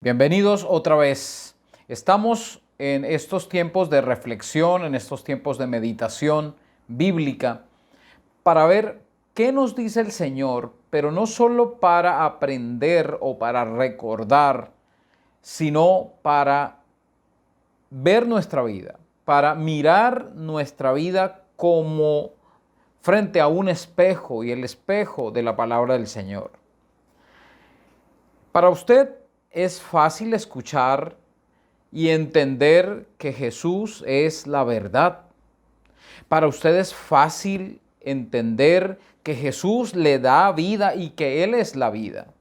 Bienvenidos otra vez. Estamos en estos tiempos de reflexión, en estos tiempos de meditación bíblica, para ver qué nos dice el Señor, pero no solo para aprender o para recordar, sino para ver nuestra vida, para mirar nuestra vida como frente a un espejo y el espejo de la palabra del Señor. Para usted es fácil escuchar y entender que Jesús es la verdad. Para usted es fácil entender que Jesús le da vida y que Él es la vida.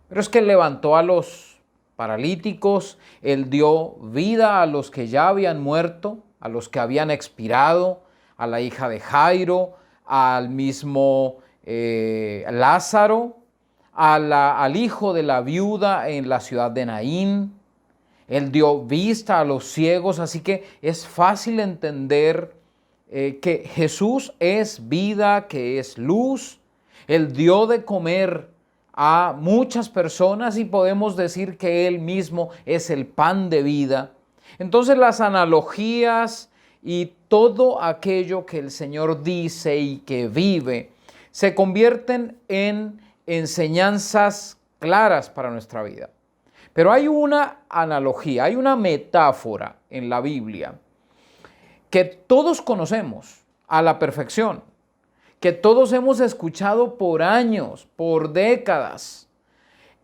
Pero es que Él levantó a los paralíticos, Él dio vida a los que ya habían muerto, a los que habían expirado, a la hija de Jairo, al mismo Lázaro, al hijo de la viuda en la ciudad de Naín. Él dio vista a los ciegos, así que es fácil entender que Jesús es vida, que es luz. Él dio de comer a muchas personas y podemos decir que Él mismo es el pan de vida. Entonces las analogías y todo aquello que el Señor dice y que vive se convierten en enseñanzas claras para nuestra vida. Pero hay una analogía, hay una metáfora en la Biblia que todos conocemos a la perfección, que todos hemos escuchado por años, por décadas,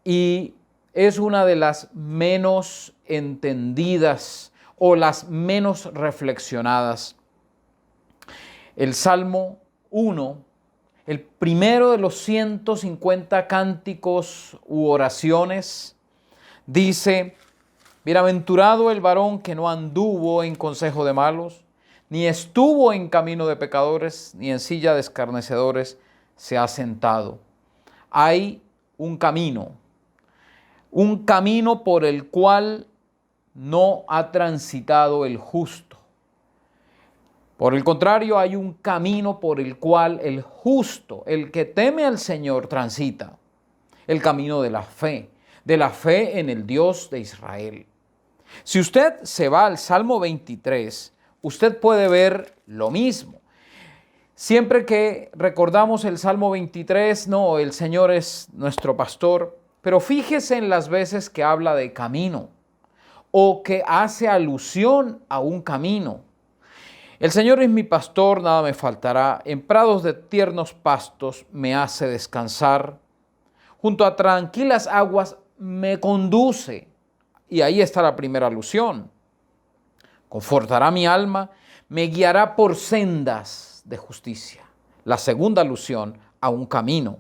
y es una de las menos entendidas o las menos reflexionadas. El Salmo 1, el primero de los 150 cánticos u oraciones, dice: bienaventurado el varón que no anduvo en consejo de malos, ni estuvo en camino de pecadores, ni en silla de escarnecedores se ha sentado. Hay un camino por el cual no ha transitado el justo. Por el contrario, hay un camino por el cual el justo, el que teme al Señor, transita. El camino de la fe en el Dios de Israel. Si usted se va al Salmo 23, usted puede ver lo mismo. Siempre que recordamos el Salmo 23, no, el Señor es nuestro pastor, pero fíjese en las veces que habla de camino o que hace alusión a un camino. El Señor es mi pastor, nada me faltará. En prados de tiernos pastos me hace descansar. Junto a tranquilas aguas me conduce. Y ahí está la primera alusión. Confortará mi alma, me guiará por sendas de justicia. La segunda alusión a un camino,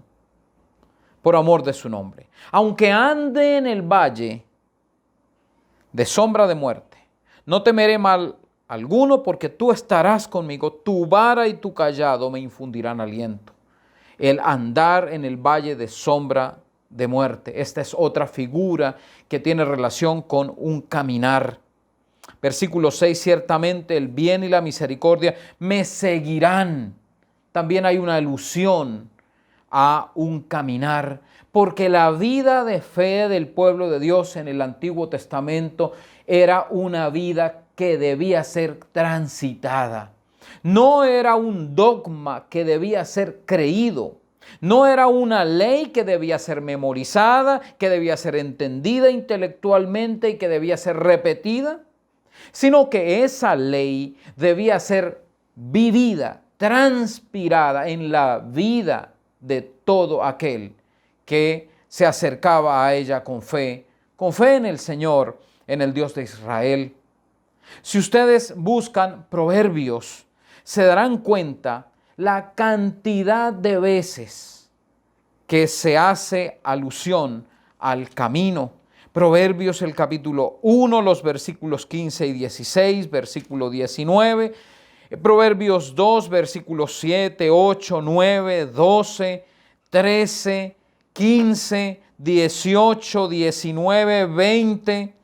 por amor de su nombre. Aunque ande en el valle de sombra de muerte, no temeré mal alguno, porque tú estarás conmigo, tu vara y tu cayado me infundirán aliento. El andar en el valle de sombra de muerte. Esta es otra figura que tiene relación con un caminar. Versículo 6, ciertamente el bien y la misericordia me seguirán. También hay una alusión a un caminar, porque la vida de fe del pueblo de Dios en el Antiguo Testamento era una vida que debía ser transitada. No era un dogma que debía ser creído. No era una ley que debía ser memorizada, que debía ser entendida intelectualmente y que debía ser repetida, sino que esa ley debía ser vivida, transpirada en la vida de todo aquel que se acercaba a ella con fe en el Señor, en el Dios de Israel. Si ustedes buscan Proverbios, se darán cuenta la cantidad de veces que se hace alusión al camino. Proverbios, el capítulo 1, los versículos 15 y 16, versículo 19. Proverbios 2, versículos 7, 8, 9, 12, 13, 15, 18, 19, 20.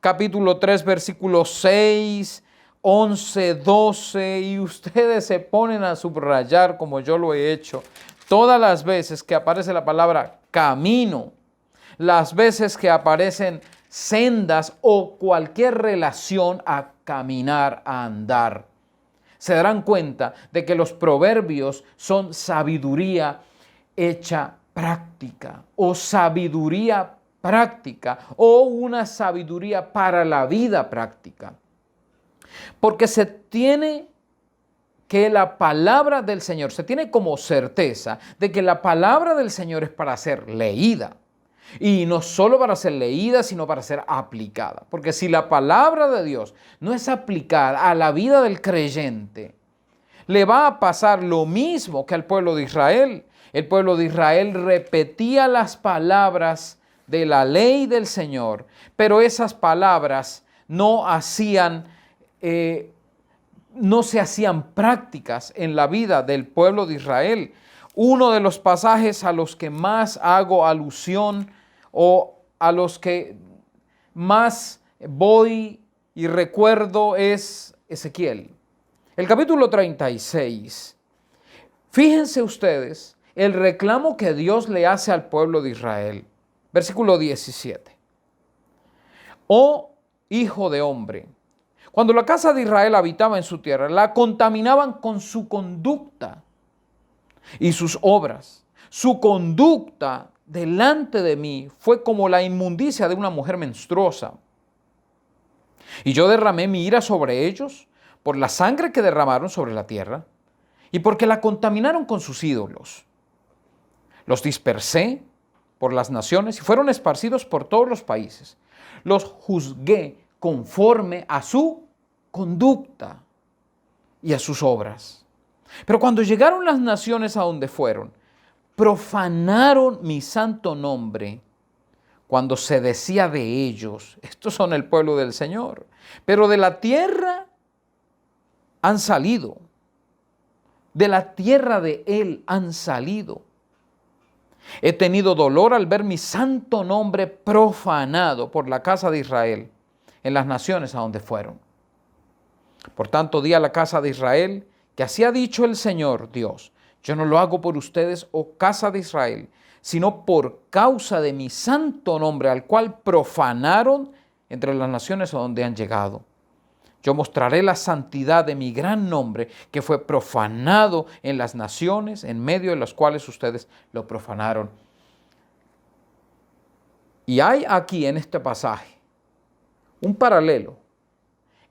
Capítulo 3, versículos 6, 11, 12, y ustedes se ponen a subrayar, como yo lo he hecho, todas las veces que aparece la palabra camino, las veces que aparecen sendas o cualquier relación a caminar, a andar. Se darán cuenta de que los proverbios son sabiduría hecha práctica o sabiduría práctica o una sabiduría para la vida práctica. Porque se tiene que la palabra del Señor, se tiene como certeza de que la palabra del Señor es para ser leída. Y no solo para ser leída, sino para ser aplicada. Porque si la palabra de Dios no es aplicada a la vida del creyente, le va a pasar lo mismo que al pueblo de Israel. El pueblo de Israel repetía las palabras de la ley del Señor, pero esas palabras no se hacían prácticas en la vida del pueblo de Israel. Uno de los pasajes a los que más hago alusión o a los que más voy y recuerdo es Ezequiel. El capítulo 36. Fíjense ustedes el reclamo que Dios le hace al pueblo de Israel. Versículo 17. Oh hijo de hombre, cuando la casa de Israel habitaba en su tierra, la contaminaban con su conducta y sus obras. Su conducta delante de mí fue como la inmundicia de una mujer menstruosa. Y yo derramé mi ira sobre ellos por la sangre que derramaron sobre la tierra y porque la contaminaron con sus ídolos. Los dispersé por las naciones y fueron esparcidos por todos los países. Los juzgué conforme a su conducta y a sus obras. Pero cuando llegaron las naciones a donde fueron, profanaron mi santo nombre cuando se decía de ellos, estos son el pueblo del Señor, pero de la tierra han salido, de la tierra de Él han salido. He tenido dolor al ver mi santo nombre profanado por la casa de Israel en las naciones a donde fueron. Por tanto, di a la casa de Israel que así ha dicho el Señor Dios: yo no lo hago por ustedes, oh casa de Israel, sino por causa de mi santo nombre, al cual profanaron entre las naciones a donde han llegado. Yo mostraré la santidad de mi gran nombre, que fue profanado en las naciones, en medio de las cuales ustedes lo profanaron. Y hay aquí en este pasaje un paralelo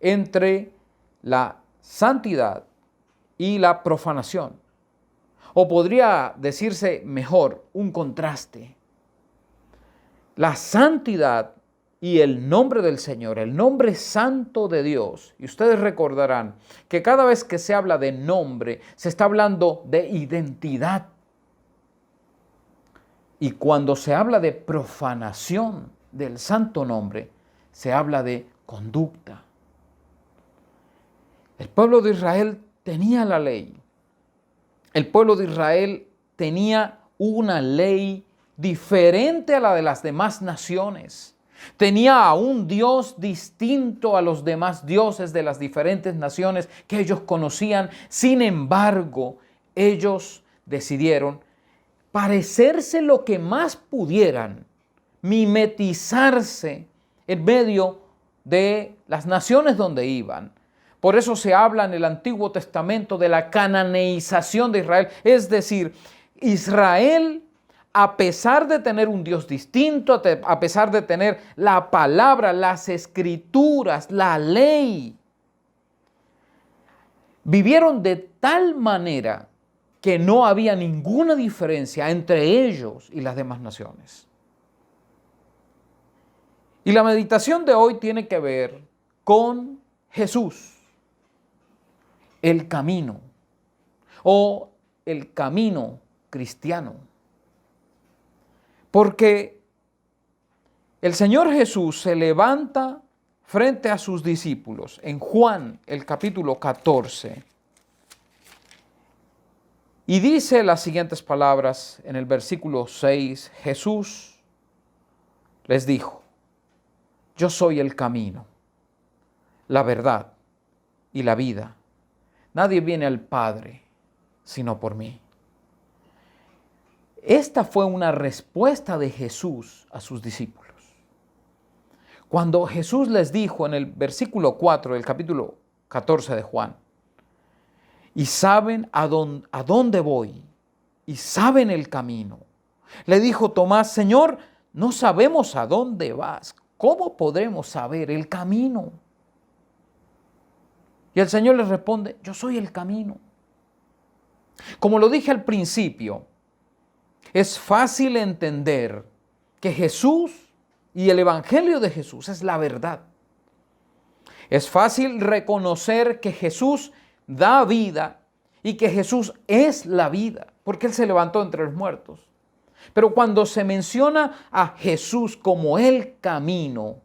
entre la santidad y la profanación. O podría decirse mejor, un contraste. La santidad y el nombre del Señor, el nombre santo de Dios. Y ustedes recordarán que cada vez que se habla de nombre, se está hablando de identidad. Y cuando se habla de profanación del santo nombre, se habla de conducta. El pueblo de Israel tenía la ley. El pueblo de Israel tenía una ley diferente a la de las demás naciones. Tenía a un Dios distinto a los demás dioses de las diferentes naciones que ellos conocían. Sin embargo, ellos decidieron parecerse lo que más pudieran, mimetizarse en medio de las naciones donde iban. Por eso se habla en el Antiguo Testamento de la cananeización de Israel. Es decir, Israel, a pesar de tener un Dios distinto, a pesar de tener la palabra, las escrituras, la ley, vivieron de tal manera que no había ninguna diferencia entre ellos y las demás naciones. Y la meditación de hoy tiene que ver con Jesús, el camino o el camino cristiano. Porque el Señor Jesús se levanta frente a sus discípulos en Juan, el capítulo 14, y dice las siguientes palabras en el versículo 6. Jesús les dijo: yo soy el camino, la verdad y la vida. Nadie viene al Padre sino por mí. Esta fue una respuesta de Jesús a sus discípulos. Cuando Jesús les dijo en el versículo 4 del capítulo 14 de Juan, y saben a dónde voy, y saben el camino. Le dijo Tomás, Señor, no sabemos a dónde vas. ¿Cómo podremos saber el camino? Y el Señor les responde, yo soy el camino. Como lo dije al principio, es fácil entender que Jesús y el Evangelio de Jesús es la verdad. Es fácil reconocer que Jesús da vida y que Jesús es la vida, porque Él se levantó entre los muertos. Pero cuando se menciona a Jesús como el camino,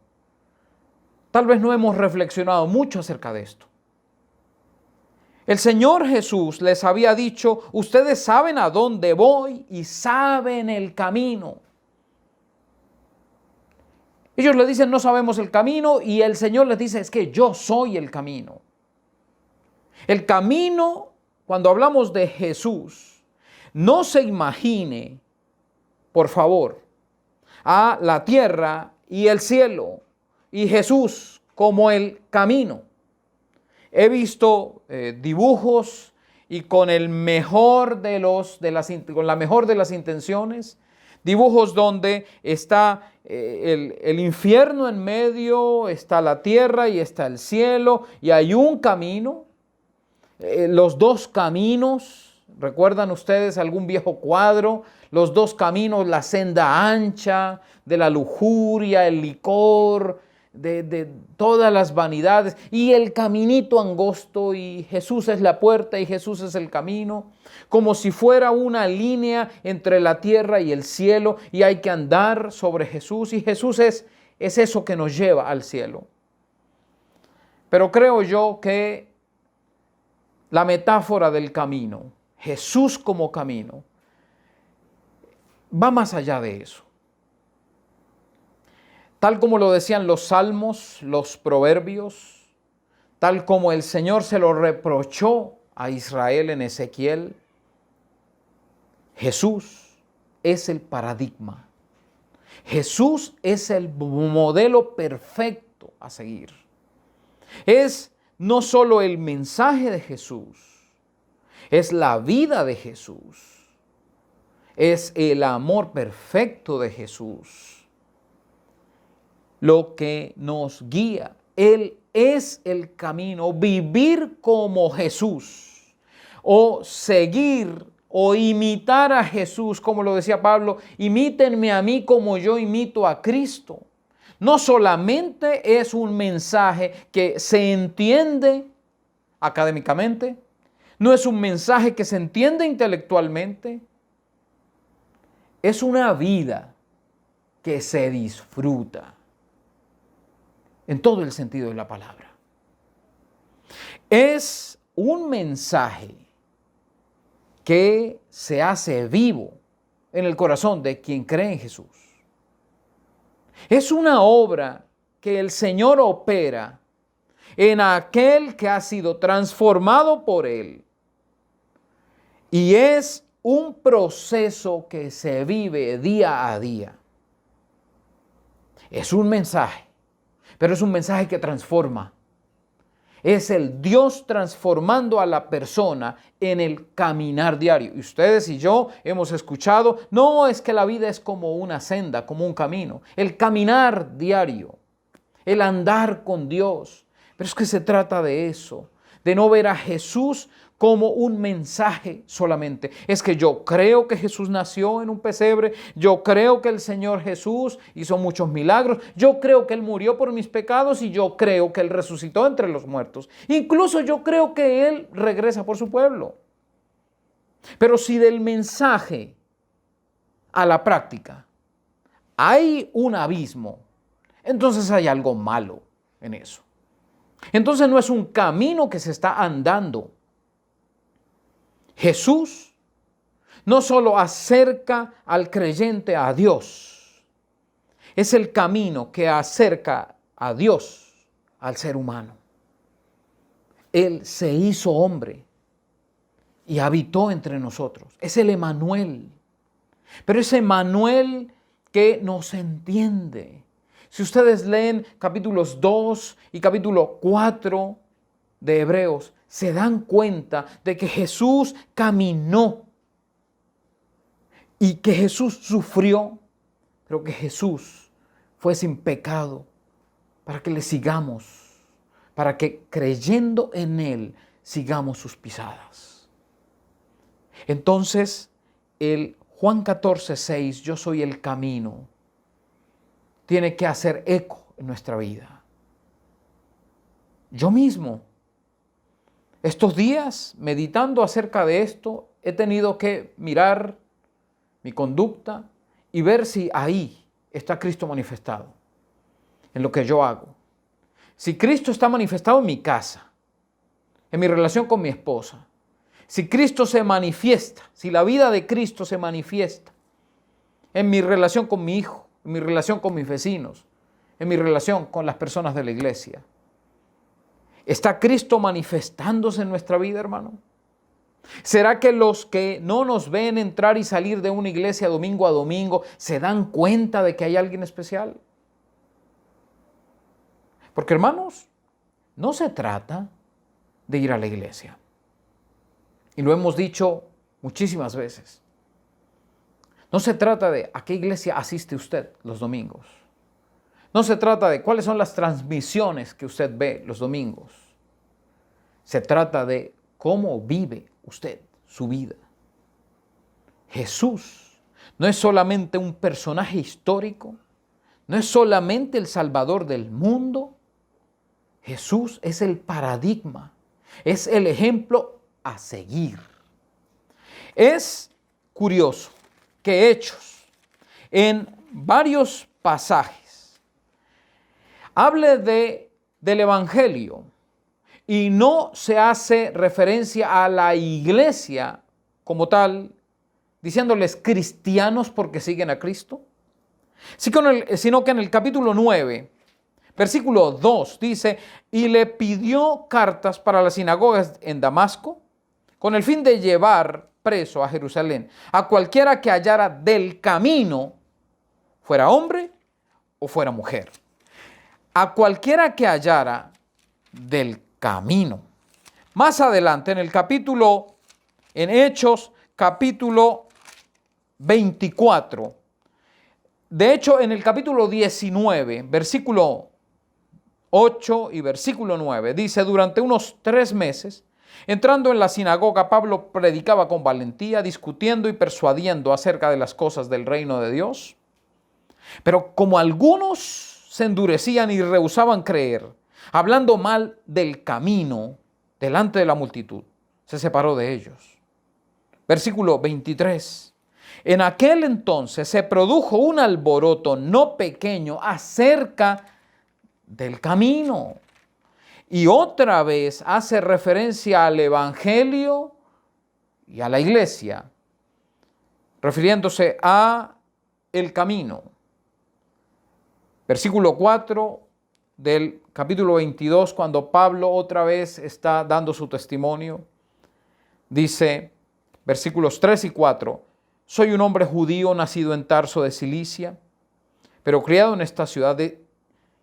tal vez no hemos reflexionado mucho acerca de esto. El Señor Jesús les había dicho, ustedes saben a dónde voy y saben el camino. Ellos le dicen, no sabemos el camino, y el Señor les dice, es que yo soy el camino. El camino, cuando hablamos de Jesús, no se imagine, por favor, a la tierra y el cielo y Jesús como el camino. He visto dibujos y con la mejor de las intenciones, dibujos donde está el infierno en medio, está la tierra y está el cielo, y hay un camino, los dos caminos. ¿Recuerdan ustedes algún viejo cuadro? Los dos caminos, la senda ancha de la lujuria, el licor, de todas las vanidades, y el caminito angosto, y Jesús es la puerta y Jesús es el camino, como si fuera una línea entre la tierra y el cielo, y hay que andar sobre Jesús, y Jesús es eso que nos lleva al cielo. Pero creo yo que la metáfora del camino, Jesús como camino, va más allá de eso. Tal como lo decían los salmos, los proverbios, tal como el Señor se lo reprochó a Israel en Ezequiel, Jesús es el paradigma. Jesús es el modelo perfecto a seguir. Es no solo el mensaje de Jesús, es la vida de Jesús, es el amor perfecto de Jesús lo que nos guía. Él es el camino. Vivir como Jesús o seguir o imitar a Jesús, como lo decía Pablo, imítenme a mí como yo imito a Cristo. No solamente es un mensaje que se entiende académicamente, no es un mensaje que se entiende intelectualmente, es una vida que se disfruta en todo el sentido de la palabra. Es un mensaje que se hace vivo en el corazón de quien cree en Jesús. Es una obra que el Señor opera en aquel que ha sido transformado por Él. Y es un proceso que se vive día a día. Es un mensaje, pero es un mensaje que transforma. Es el Dios transformando a la persona en el caminar diario. Y ustedes y yo hemos escuchado, no es que la vida es como una senda, como un camino. El caminar diario, el andar con Dios. Pero es que se trata de eso, de no ver a Jesús como un mensaje solamente. Es que yo creo que Jesús nació en un pesebre, yo creo que el Señor Jesús hizo muchos milagros, yo creo que Él murió por mis pecados y yo creo que Él resucitó entre los muertos. Incluso yo creo que Él regresa por su pueblo. Pero si del mensaje a la práctica hay un abismo, entonces hay algo malo en eso. Entonces no es un camino que se está andando. Jesús no solo acerca al creyente a Dios, es el camino que acerca a Dios al ser humano. Él se hizo hombre y habitó entre nosotros. Es el Emmanuel, pero ese Emmanuel que nos entiende. Si ustedes leen capítulos 2 y capítulo 4 de Hebreos, se dan cuenta de que Jesús caminó y que Jesús sufrió, pero que Jesús fue sin pecado para que le sigamos, para que creyendo en Él sigamos sus pisadas. Entonces, el Juan 14:6, yo soy el camino, tiene que hacer eco en nuestra vida. Yo mismo, estos días, meditando acerca de esto, he tenido que mirar mi conducta y ver si ahí está Cristo manifestado, en lo que yo hago. Si Cristo está manifestado en mi casa, en mi relación con mi esposa, si Cristo se manifiesta, si la vida de Cristo se manifiesta en mi relación con mi hijo, en mi relación con mis vecinos, en mi relación con las personas de la iglesia, ¿está Cristo manifestándose en nuestra vida, hermano? ¿Será que los que no nos ven entrar y salir de una iglesia domingo a domingo se dan cuenta de que hay alguien especial? Porque, hermanos, no se trata de ir a la iglesia. Y lo hemos dicho muchísimas veces. No se trata de a qué iglesia asiste usted los domingos. No se trata de cuáles son las transmisiones que usted ve los domingos. Se trata de cómo vive usted su vida. Jesús no es solamente un personaje histórico, no es solamente el Salvador del mundo. Jesús es el paradigma, es el ejemplo a seguir. Es curioso que Hechos, en varios pasajes, hable del Evangelio y no se hace referencia a la iglesia como tal, diciéndoles cristianos porque siguen a Cristo, sino que en el capítulo 9, versículo 2 dice, y le pidió cartas para las sinagogas en Damasco, con el fin de llevar preso a Jerusalén a cualquiera que hallara del camino, fuera hombre o fuera mujer. A cualquiera que hallara del camino. Más adelante en Hechos capítulo 24, de hecho en el capítulo 19, versículo 8 y versículo 9, dice, durante unos 3 meses, entrando en la sinagoga, Pablo predicaba con valentía, discutiendo y persuadiendo acerca de las cosas del reino de Dios. Pero como algunos se endurecían y rehusaban creer, hablando mal del camino delante de la multitud, se separó de ellos. Versículo 23. En aquel entonces se produjo un alboroto no pequeño acerca del camino. Y otra vez hace referencia al Evangelio y a la iglesia, refiriéndose a el camino. Versículo 4 del capítulo 22, cuando Pablo otra vez está dando su testimonio, dice, versículos 3 y 4, soy un hombre judío nacido en Tarso de Cilicia, pero criado en esta ciudad,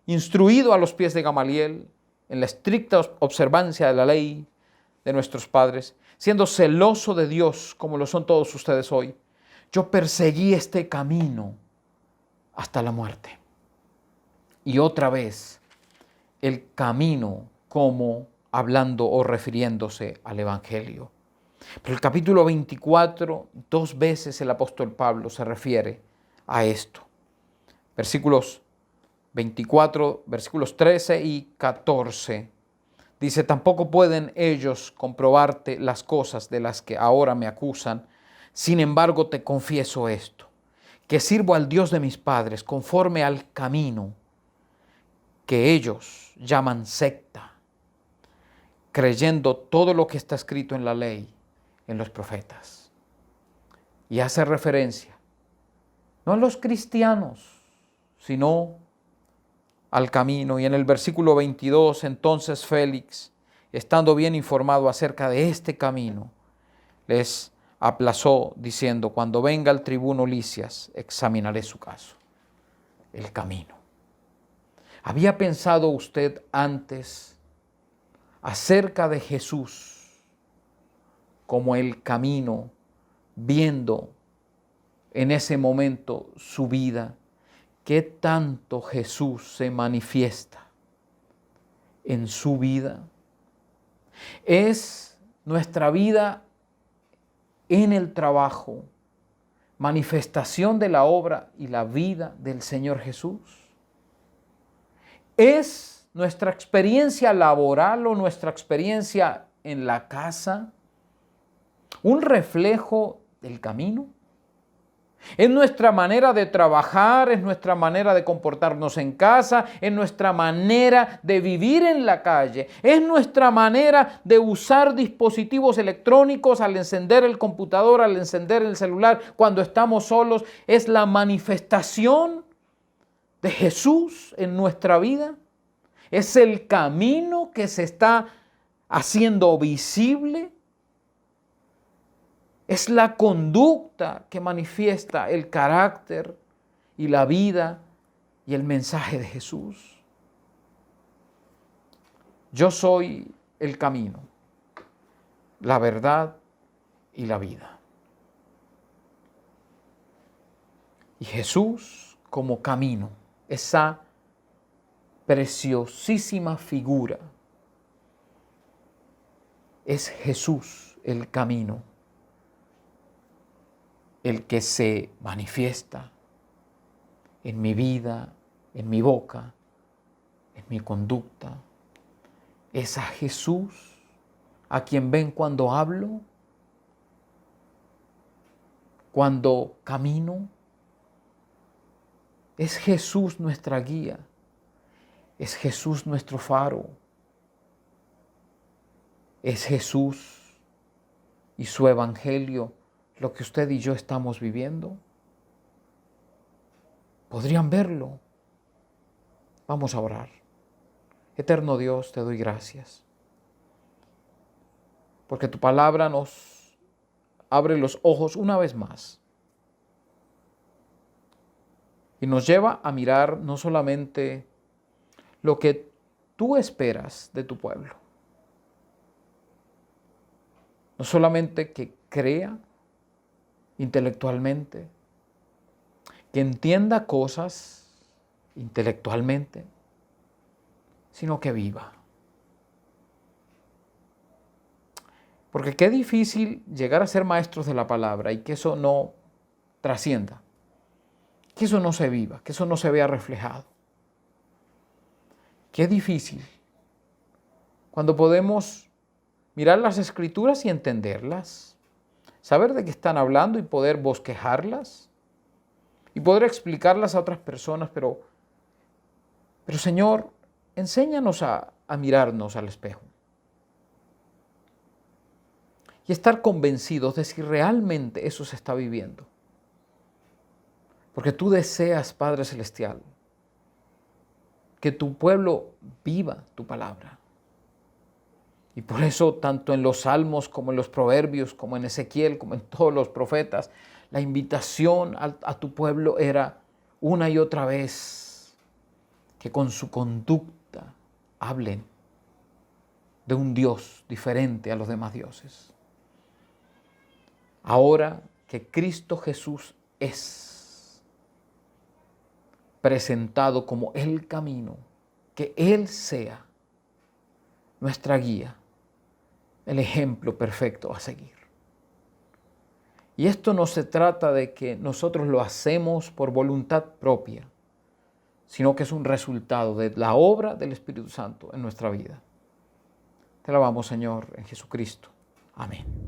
instruido a los pies de Gamaliel, en la estricta observancia de la ley de nuestros padres, siendo celoso de Dios como lo son todos ustedes hoy, yo perseguí este camino hasta la muerte. Y otra vez, el camino como hablando o refiriéndose al Evangelio. Pero el capítulo 24, 2 veces el apóstol Pablo se refiere a esto. Versículos 24, versículos 13 y 14. Dice, tampoco pueden ellos comprobarte las cosas de las que ahora me acusan. Sin embargo, te confieso esto, que sirvo al Dios de mis padres conforme al camino que ellos llaman secta, creyendo todo lo que está escrito en la ley, en los profetas. Y hace referencia no a los cristianos, sino al camino. Y en el versículo 22, entonces Félix, estando bien informado acerca de este camino, les aplazó diciendo, cuando venga el tribuno Licias, examinaré su caso. El camino. ¿Había pensado usted antes acerca de Jesús como el camino, viendo en ese momento su vida? ¿Qué tanto Jesús se manifiesta en su vida? ¿Es nuestra vida en el trabajo manifestación de la obra y la vida del Señor Jesús? ¿Es nuestra experiencia laboral o nuestra experiencia en la casa un reflejo del camino? ¿Es nuestra manera de trabajar, es nuestra manera de comportarnos en casa, es nuestra manera de vivir en la calle, es nuestra manera de usar dispositivos electrónicos al encender el computador, al encender el celular cuando estamos solos? ¿Es la manifestación de Jesús en nuestra vida? ¿Es el camino que se está haciendo visible? Es la conducta que manifiesta el carácter y la vida y el mensaje de Jesús. Yo soy el camino, la verdad y la vida. Y Jesús como camino, esa preciosísima figura, es Jesús el camino, el que se manifiesta en mi vida, en mi boca, en mi conducta. Es a Jesús a quien ven cuando hablo, cuando camino. Es Jesús nuestra guía, es Jesús nuestro faro, es Jesús y su evangelio lo que usted y yo estamos viviendo. ¿Podrían verlo? Vamos a orar. Eterno Dios, te doy gracias, porque tu palabra nos abre los ojos una vez más y nos lleva a mirar no solamente lo que tú esperas de tu pueblo, no solamente que crea intelectualmente, que entienda cosas intelectualmente, sino que viva. Porque qué difícil llegar a ser maestros de la palabra y que eso no trascienda, que eso no se viva, que eso no se vea reflejado. Qué difícil cuando podemos mirar las Escrituras y entenderlas, saber de qué están hablando y poder bosquejarlas y poder explicarlas a otras personas, pero Señor, enséñanos a mirarnos al espejo y estar convencidos de si realmente eso se está viviendo. Porque tú deseas, Padre Celestial, que tu pueblo viva tu palabra. Y por eso, tanto en los Salmos como en los Proverbios, como en Ezequiel, como en todos los profetas, la invitación a tu pueblo era una y otra vez que con su conducta hablen de un Dios diferente a los demás dioses. Ahora que Cristo Jesús es presentado como el camino, que Él sea nuestra guía, el ejemplo perfecto a seguir. Y esto no se trata de que nosotros lo hacemos por voluntad propia, sino que es un resultado de la obra del Espíritu Santo en nuestra vida. Te alabamos, Señor, en Jesucristo. Amén.